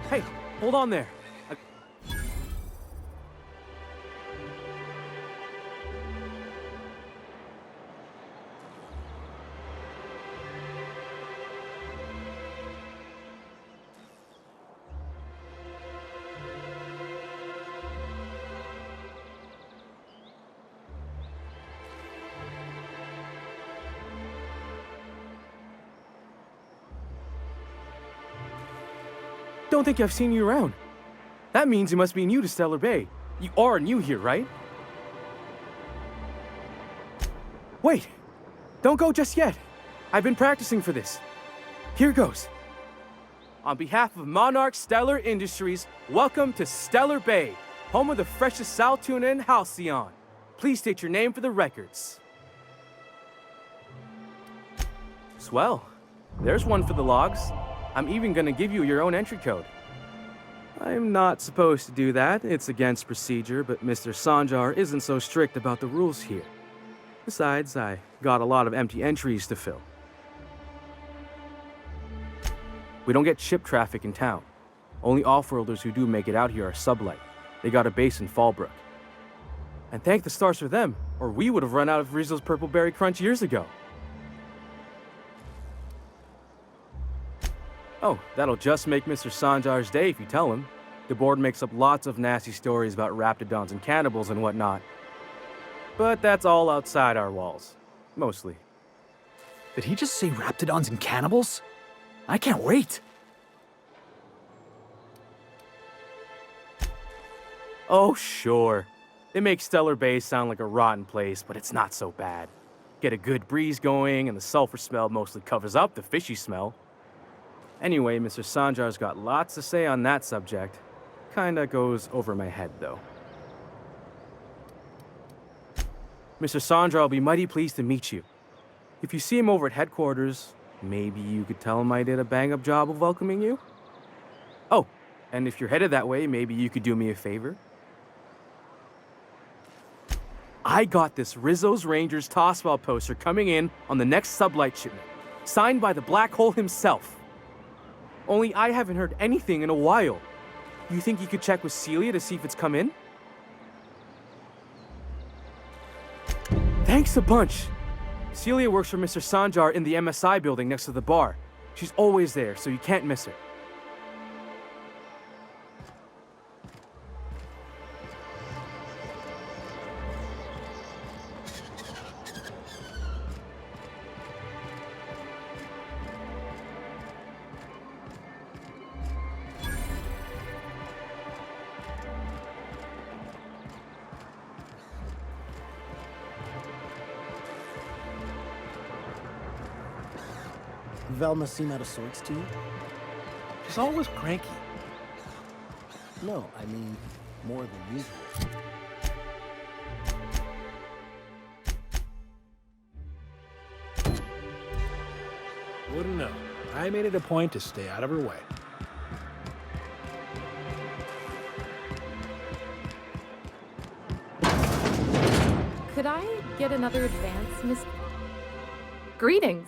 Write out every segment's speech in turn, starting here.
Hey, hold on there. Don't think I've seen you around. That means you must be new to Stellar Bay. You are new here, right? Wait! Don't go just yet. I've been practicing for this. Here goes. On behalf of Monarch Stellar Industries, welcome to Stellar Bay, home of the freshest sal tuna in Halcyon. Please state your name for the records. Swell. There's one for the logs. I'm even gonna give you your own entry code. I'm not supposed to do that. It's against procedure, but Mr. Sanjar isn't so strict about the rules here. Besides, I got a lot of empty entries to fill. We don't get ship traffic in town. Only off-worlders who do make it out here are sublight. They got a base in Fallbrook. And thank the stars for them, or we would have run out of Rizzo's Purple Berry Crunch years ago. Oh, that'll just make Mr. Sanjar's day if you tell him. The board makes up lots of nasty stories about raptidons and cannibals and whatnot. But that's all outside our walls. Mostly. Did he just say raptidons and cannibals? I can't wait! Oh, sure. They make Stellar Bay sound like a rotten place, but it's not so bad. Get a good breeze going, and the sulfur smell mostly covers up the fishy smell. Anyway, Mr. Sanjar's got lots to say on that subject. Kinda goes over my head, though. Mr. Sanjar will be mighty pleased to meet you. If you see him over at headquarters, maybe you could tell him I did a bang-up job of welcoming you? Oh, and if you're headed that way, maybe you could do me a favor? I got this Rizzo's Rangers tossball poster coming in on the next sublight shipment, signed by the Black Hole himself. Only I haven't heard anything in a while. You think you could check with Celia to see if it's come in? Thanks a bunch. Celia works for Mr. Sanjar in the MSI building next to the bar. She's always there, so you can't miss her. Velma seem out of sorts to you? She's always cranky. No, I mean, more than usual. Wouldn't know. I made it a point to stay out of her way. Could I get another advance, Miss? Greetings,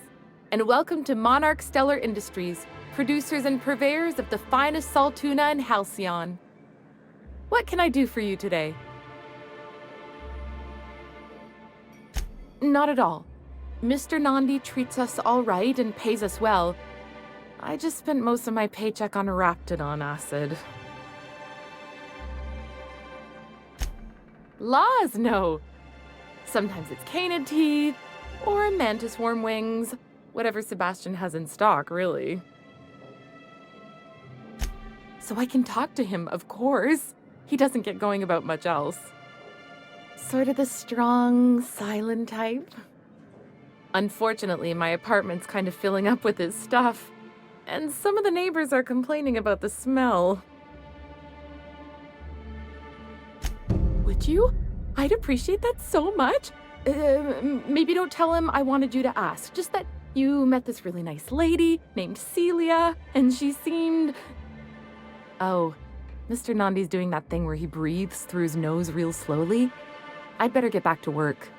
and welcome to Monarch Stellar Industries, producers and purveyors of the finest salt tuna in Halcyon. What can I do for you today? Not at all. Mr. Nandi treats us all right and pays us well. I just spent most of my paycheck on raptidon acid. Laws, no. Sometimes it's canid teeth, or mantis worm wings, whatever Sebastian has in stock, really. So I can talk to him, of course. He doesn't get going about much else. Sort of the strong, silent type. Unfortunately, my apartment's kind of filling up with his stuff, and some of the neighbors are complaining about the smell. Would you? I'd appreciate that so much. Maybe don't tell him I wanted you to ask. Just that You met this really nice lady named Celia, and she seemed... Oh, Mr. Nandi's doing that thing where he breathes through his nose real slowly. I'd better get back to work.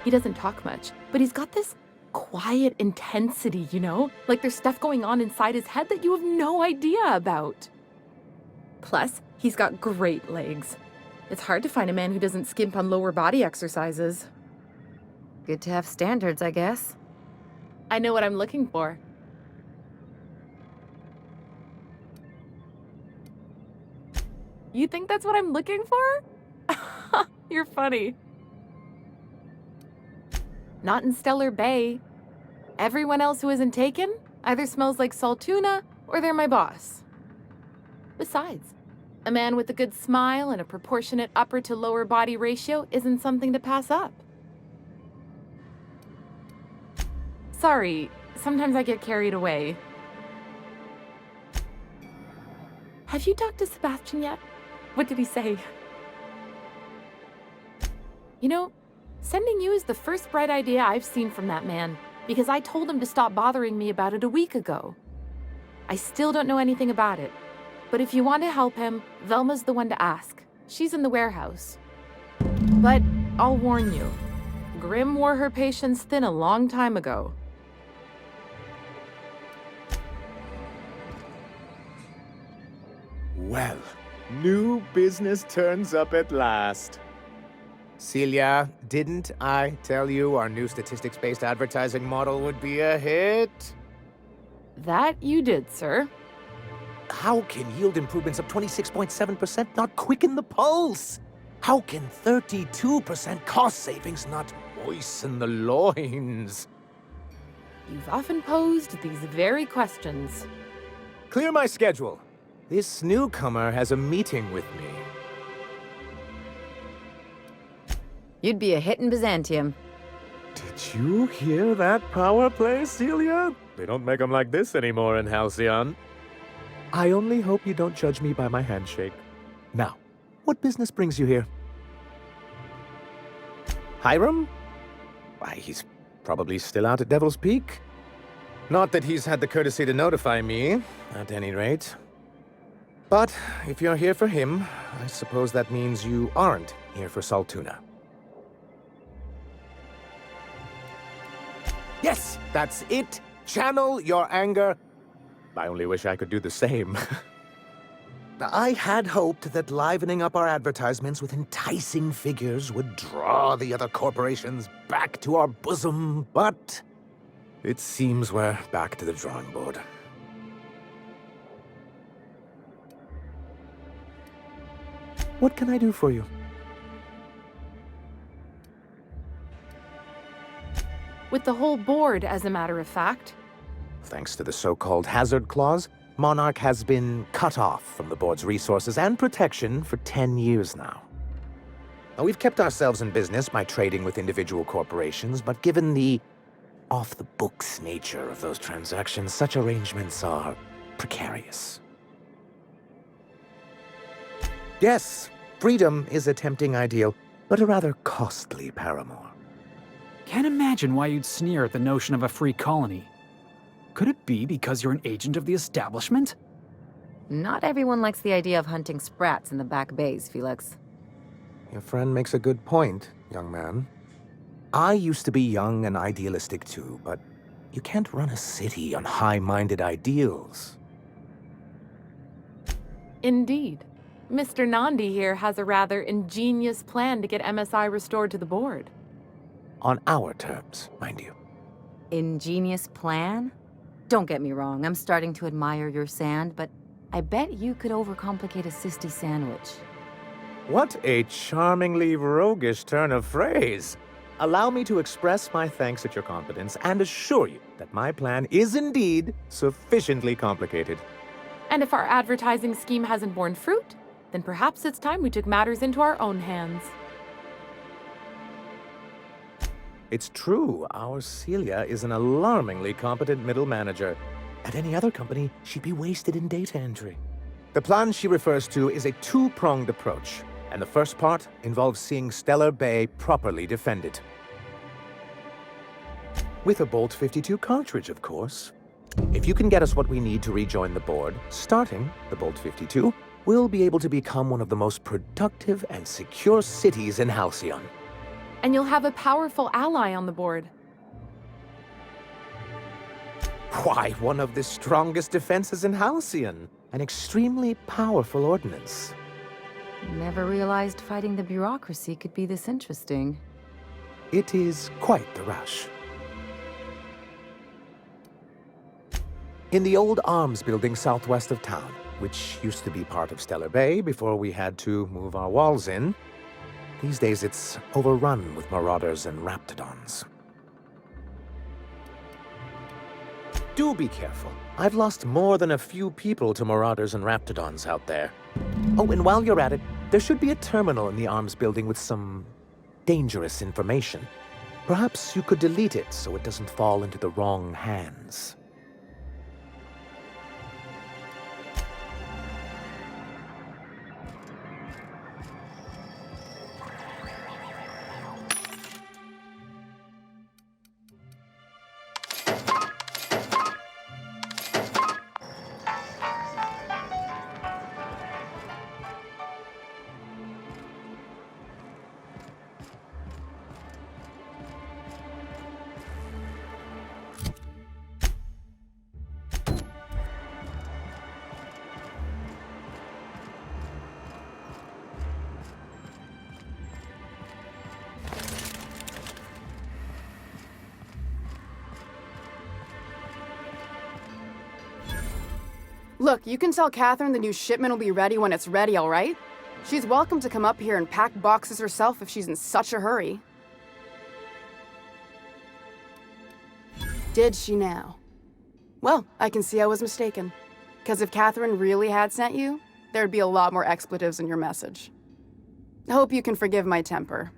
He doesn't talk much, but he's got this quiet intensity, you know? Like there's stuff going on inside his head that you have no idea about. Plus, he's got great legs. It's hard to find a man who doesn't skimp on lower body exercises. Good to have standards, I guess. I know what I'm looking for. You think that's what I'm looking for? You're funny. Not in Stellar Bay. Everyone else who isn't taken either smells like salt tuna or they're my boss. Besides, a man with a good smile and a proportionate upper to lower body ratio isn't something to pass up. Sorry, sometimes I get carried away. Have you talked to Sebastian yet? What did he say? You know, sending you is the first bright idea I've seen from that man, because I told him to stop bothering me about it a week ago. I still don't know anything about it, but if you want to help him, Velma's the one to ask. She's in the warehouse. But I'll warn you, Grimm wore her patience thin a long time ago. Well, new business turns up at last. Celia, didn't I tell you our new statistics-based advertising model would be a hit? That you did, sir. How can yield improvements of 26.7% not quicken the pulse? How can 32% cost savings not moisten the loins? You've often posed these very questions. Clear my schedule. This newcomer has a meeting with me. You'd be a hit in Byzantium. Did you hear that power play, Celia? They don't make them like this anymore in Halcyon. I only hope you don't judge me by my handshake. Now, what business brings you here? Hiram? Why, he's probably still out at Devil's Peak. Not that he's had the courtesy to notify me, at any rate. But if you're here for him, I suppose that means you aren't here for Saltuna. Yes, that's it. Channel your anger. I only wish I could do the same. I had hoped that livening up our advertisements with enticing figures would draw the other corporations back to our bosom, but it seems we're back to the drawing board. What can I do for you? With the whole board, as a matter of fact. Thanks to the so-called hazard clause, Monarch has been cut off from the board's resources and protection for 10 years now. Now, we've kept ourselves in business by trading with individual corporations, but given the off-the-books nature of those transactions, such arrangements are precarious. Yes, freedom is a tempting ideal, but a rather costly paramour. Can't imagine why you'd sneer at the notion of a free colony. Could it be because you're an agent of the establishment? Not everyone likes the idea of hunting sprats in the back bays, Felix. Your friend makes a good point, young man. I used to be young and idealistic too, but you can't run a city on high-minded ideals. Indeed. Mr. Nandi here has a rather ingenious plan to get MSI restored to the board. On our terms, mind you. Ingenious plan? Don't get me wrong, I'm starting to admire your sand, but I bet you could overcomplicate a sisty sandwich. What a charmingly roguish turn of phrase. Allow me to express my thanks at your confidence and assure you that my plan is indeed sufficiently complicated. And if our advertising scheme hasn't borne fruit, then perhaps it's time we took matters into our own hands. It's true, our Celia is an alarmingly competent middle manager. At any other company, she'd be wasted in data entry. The plan she refers to is a two-pronged approach. And the first part involves seeing Stellar Bay properly defended. With a Bolt 52 cartridge, of course. If you can get us what we need to rejoin the board, starting the Bolt 52, we'll be able to become one of the most productive and secure cities in Halcyon. And you'll have a powerful ally on the board. Why, one of the strongest defenses in Halcyon. An extremely powerful ordnance. Never realized fighting the bureaucracy could be this interesting. It is quite the rush. In the old arms building southwest of town, which used to be part of Stellar Bay before we had to move our walls in, these days it's overrun with marauders and raptidons. Do be careful. I've lost more than a few people to marauders and raptidons out there. Oh, and while you're at it, there should be a terminal in the arms building with some dangerous information. Perhaps you could delete it so it doesn't fall into the wrong hands. Look, you can tell Catherine the new shipment will be ready when it's ready, all right? She's welcome to come up here and pack boxes herself if she's in such a hurry. Did she now? Well, I can see I was mistaken. Because if Catherine really had sent you, there'd be a lot more expletives in your message. I hope you can forgive my temper.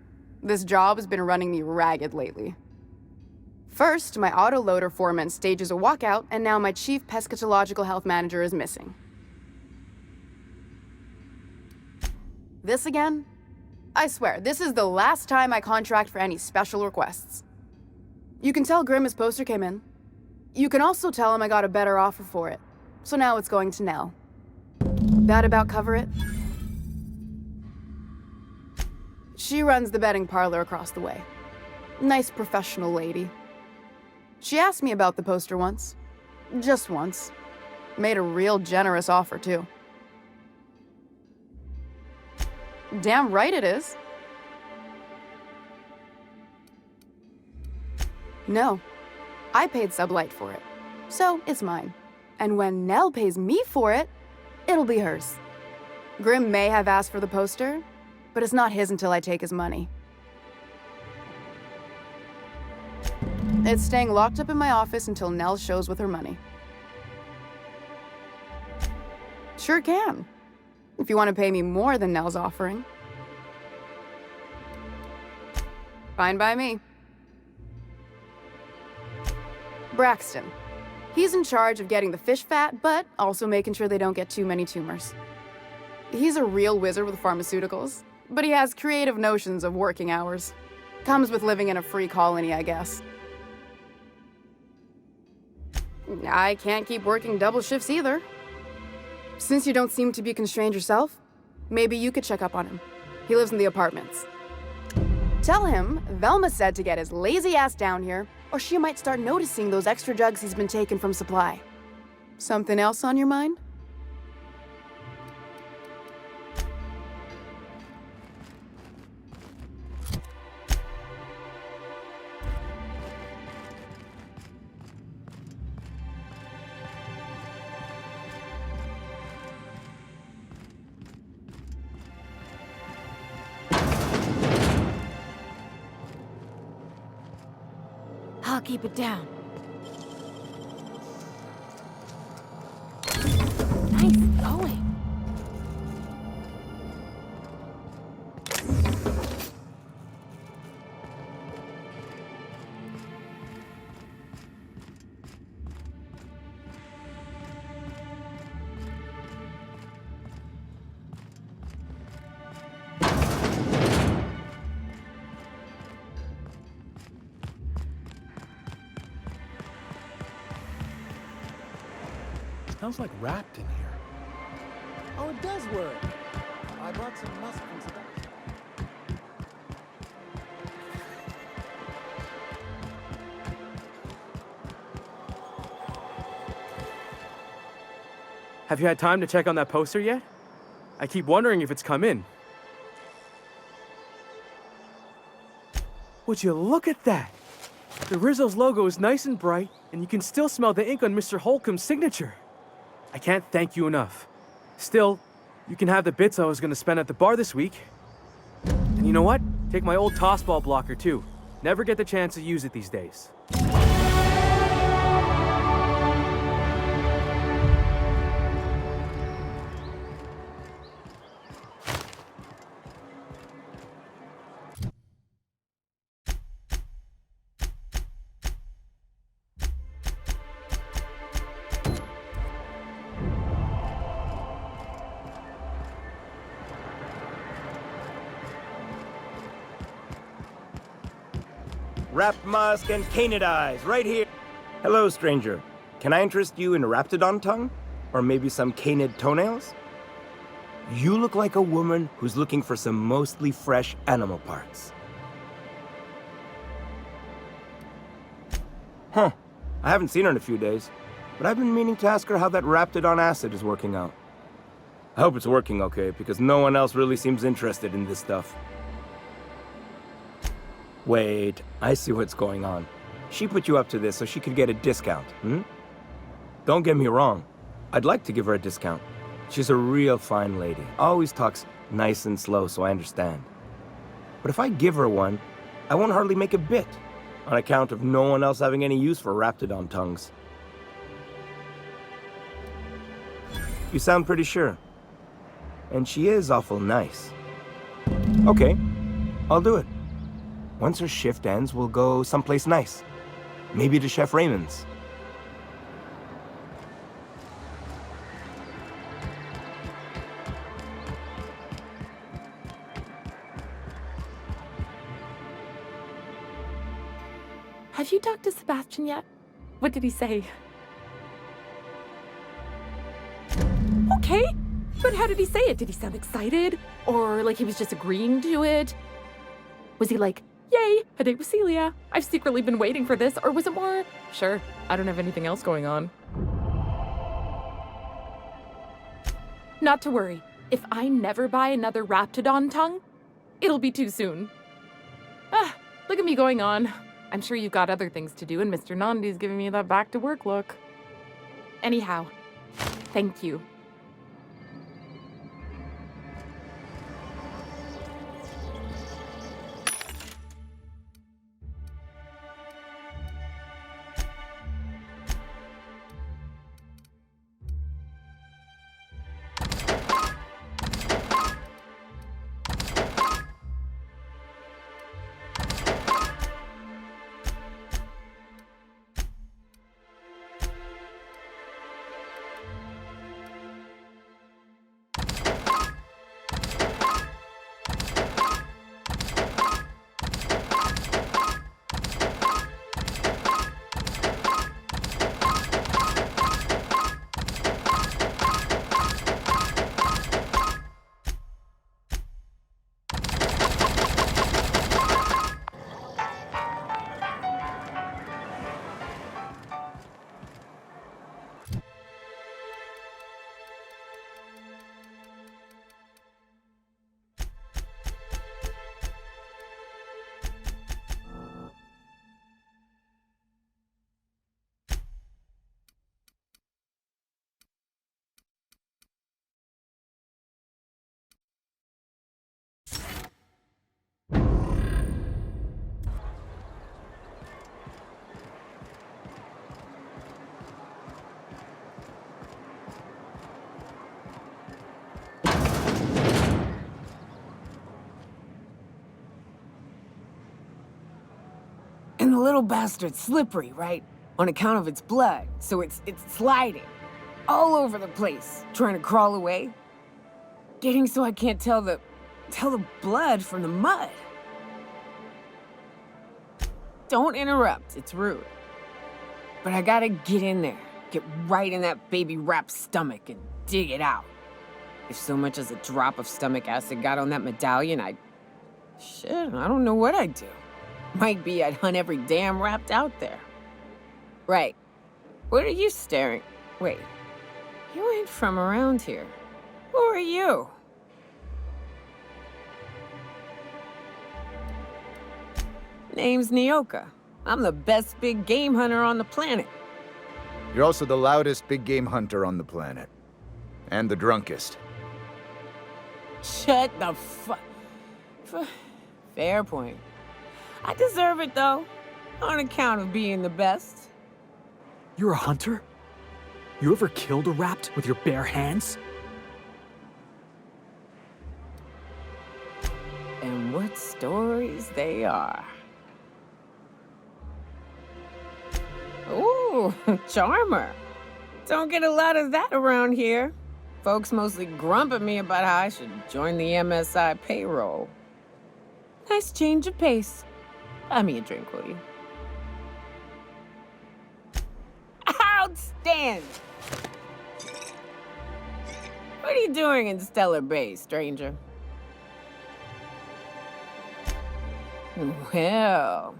This job has been running me ragged lately. First, my autoloader foreman stages a walkout, and now my chief pescatological health manager is missing. This again? I swear, this is the last time I contract for any special requests. You can tell Grimm his poster came in. You can also tell him I got a better offer for it. So now it's going to Nell. That about cover it? She runs the betting parlor across the way. Nice professional lady. She asked me about the poster once. Just once. Made a real generous offer, too. Damn right it is. No. I paid Sublight for it. So, it's mine. And when Nell pays me for it, it'll be hers. Grimm may have asked for the poster, but it's not his until I take his money. It's staying locked up in my office until Nell shows with her money. Sure can. If you want to pay me more than Nell's offering. Fine by me. Braxton. He's in charge of getting the fish fat, but also making sure they don't get too many tumors. He's a real wizard with pharmaceuticals, but he has creative notions of working hours. Comes with living in a free colony, I guess. I can't keep working double shifts either. Since you don't seem to be constrained yourself, maybe you could check up on him. He lives in the apartments. Tell him Velma said to get his lazy ass down here, or she might start noticing those extra drugs he's been taking from supply. Something else on your mind? I'll keep it down. Nice going. Smells like wrapped in here. Oh, it does work. I brought some musk from Sebastian. Have you had time to check on that poster yet? I keep wondering if it's come in. Would you look at that? The Rizzo's logo is nice and bright, and you can still smell the ink on Mr. Holcomb's signature. I can't thank you enough. Still, you can have the bits I was gonna spend at the bar this week. And you know what? Take my old tossball blocker too. Never get the chance to use it these days. Wrapped musk and canid eyes, right here. Hello, stranger. Can I interest you in a raptidon tongue? Or maybe some canid toenails? You look like a woman who's looking for some mostly fresh animal parts. Huh. I haven't seen her in a few days, but I've been meaning to ask her how that raptidon acid is working out. I hope it's working okay, because no one else really seems interested in this stuff. Wait, I see what's going on. She put you up to this so she could get a discount, hmm? Don't get me wrong. I'd like to give her a discount. She's a real fine lady. Always talks nice and slow, so I understand. But if I give her one, I won't hardly make a bit, on account of no one else having any use for raptidon tongues. You sound pretty sure. And she is awful nice. Okay, I'll do it. Once her shift ends, we'll go someplace nice. Maybe to Chef Raymond's. Have you talked to Sebastian yet? What did he say? Okay, but how did he say it? Did he sound excited? Or like he was just agreeing to it? Was he like, yay, a date with Celia. I've secretly been waiting for this. Or was it more, sure, I don't have anything else going on. Not to worry. If I never buy another Raptidon tongue, it'll be too soon. Ah, look at me going on. I'm sure you've got other things to do, and Mr. Nandi's giving me that back-to-work look. Anyhow, thank you. And the little bastard's slippery, right? On account of its blood, so it's sliding. All over the place, trying to crawl away. Getting so I can't tell the blood from the mud. Don't interrupt, it's rude. But I gotta get in there, get right in that baby Raph's stomach and dig it out. If so much as a drop of stomach acid got on that medallion, shit, I don't know what I'd do. Might be I'd hunt every damn Raph out there. Right. What are you staring? Wait. You ain't from around here. Who are you? Name's Nyoka. I'm the best big game hunter on the planet. You're also the loudest big game hunter on the planet. And the drunkest. Shut the Fair point. I deserve it, though. On account of being the best. You're a hunter? You ever killed a Raph with your bare hands? And what stories they are. Ooh, charmer. Don't get a lot of that around here. Folks mostly grump at me about how I should join the MSI payroll. Nice change of pace. Buy me a drink, will you? Outstanding! What are you doing in Stellar Bay, stranger? Well.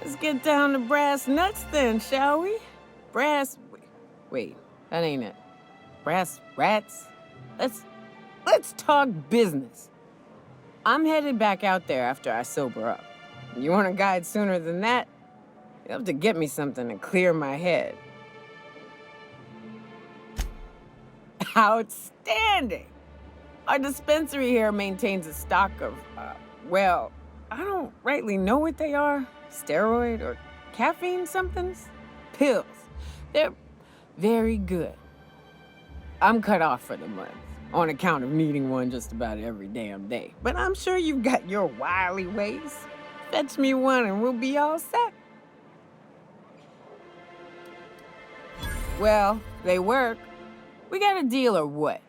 Let's get down to brass nuts then, shall we? Wait, that ain't it. Brass rats? Let's talk business. I'm headed back out there after I sober up. You want a guide sooner than that? You'll have to get me something to clear my head. Outstanding! Our dispensary here maintains a stock of, well, I don't rightly know what they are. Steroid or caffeine somethings? Pills. They're very good. I'm cut off for the month, on account of needing one just about every damn day. But I'm sure you've got your wily ways. Fetch me one and we'll be all set. Well, they work. We got a deal or what?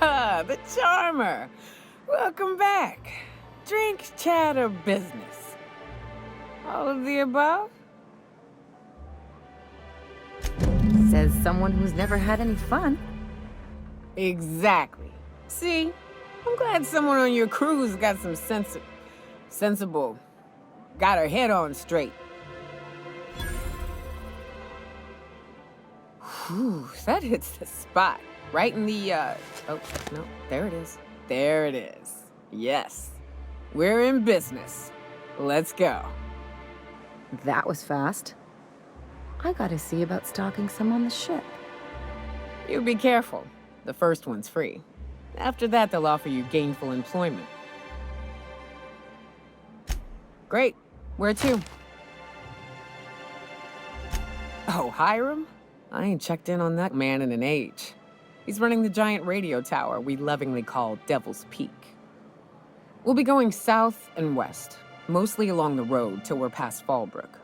Ah, the charmer. Welcome back. Drink, chat, or business? All of the above? Says someone who's never had any fun. Exactly. See, I'm glad someone on your crew's got some sensible, got her head on straight. Whew, that hits the spot. Right in the, oh, no, there it is. There it is. Yes. We're in business. Let's go. That was fast. I gotta see about stocking some on the ship. You be careful. The first one's free. After that, they'll offer you gainful employment. Great. Where to? Oh, Hiram? I ain't checked in on that man in an age. He's running the giant radio tower we lovingly call Devil's Peak. We'll be going south and west, mostly along the road till we're past Fallbrook.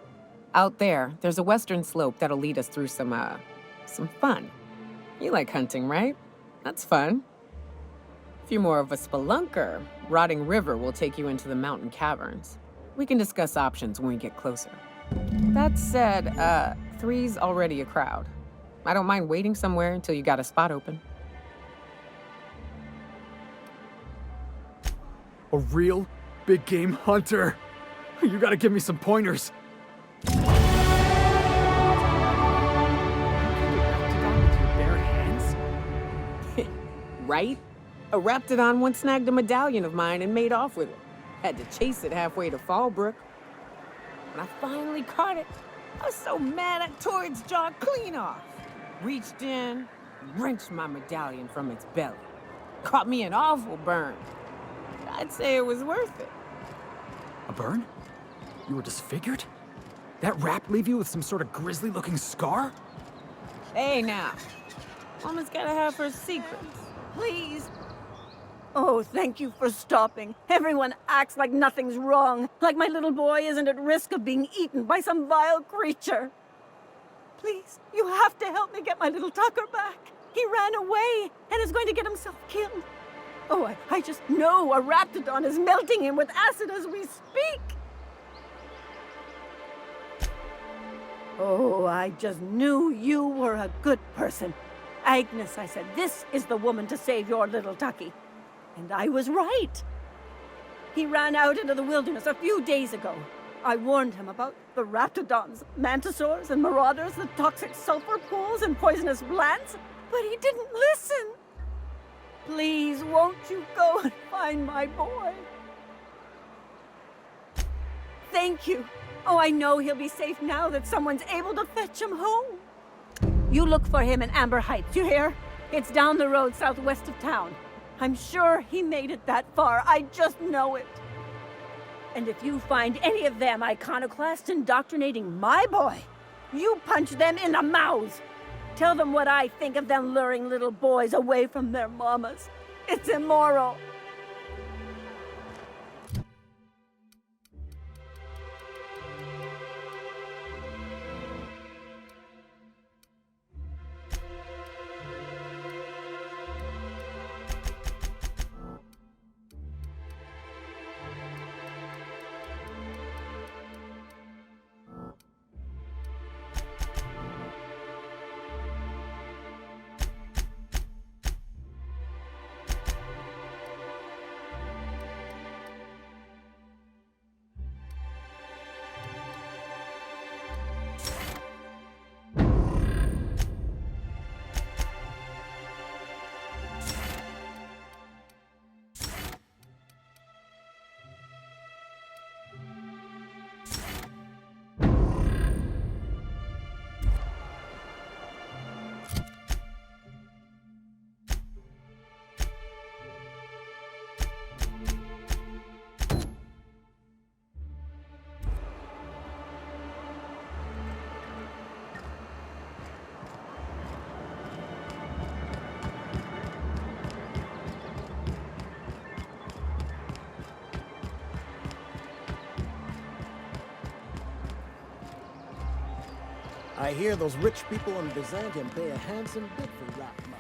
Out there, there's a western slope that'll lead us through some fun. You like hunting, right? That's fun. If you're more of a spelunker, Rotting River will take you into the mountain caverns. We can discuss options when we get closer. That said, 3's already a crowd. I don't mind waiting somewhere until you got a spot open. A real big game hunter. You gotta give me some pointers. Right? A Raptidon once snagged a medallion of mine and made off with it. Had to chase it halfway to Fallbrook. When I finally caught it, I was so mad I tore its jaw clean off. Reached in, wrenched my medallion from its belly. Caught me an awful burn. I'd say it was worth it. A burn? You were disfigured? That rap leave you with some sort of grisly-looking scar? Hey now, Mama's gotta have her secrets. Please. Oh, thank you for stopping. Everyone acts like nothing's wrong, like my little boy isn't at risk of being eaten by some vile creature. Please, you have to help me get my little Tucker back. He ran away and is going to get himself killed. Oh, I just know a Raptidon is melting him with acid as we speak. Oh, I just knew you were a good person. Agnes, I said, this is the woman to save your little Tucky. And I was right. He ran out into the wilderness a few days ago. I warned him about the Raptidons, Mantisaurs, and Marauders, the toxic sulfur pools, and poisonous plants, but he didn't listen. Please, won't you go and find my boy? Thank you. Oh, I know he'll be safe now that someone's able to fetch him home. You look for him in Amber Heights, you hear? It's down the road southwest of town. I'm sure he made it that far. I just know it. And if you find any of them iconoclasts indoctrinating my boy, you punch them in the mouths. Tell them what I think of them luring little boys away from their mamas. It's immoral. I hear those rich people in Byzantium pay a handsome bid for Raph.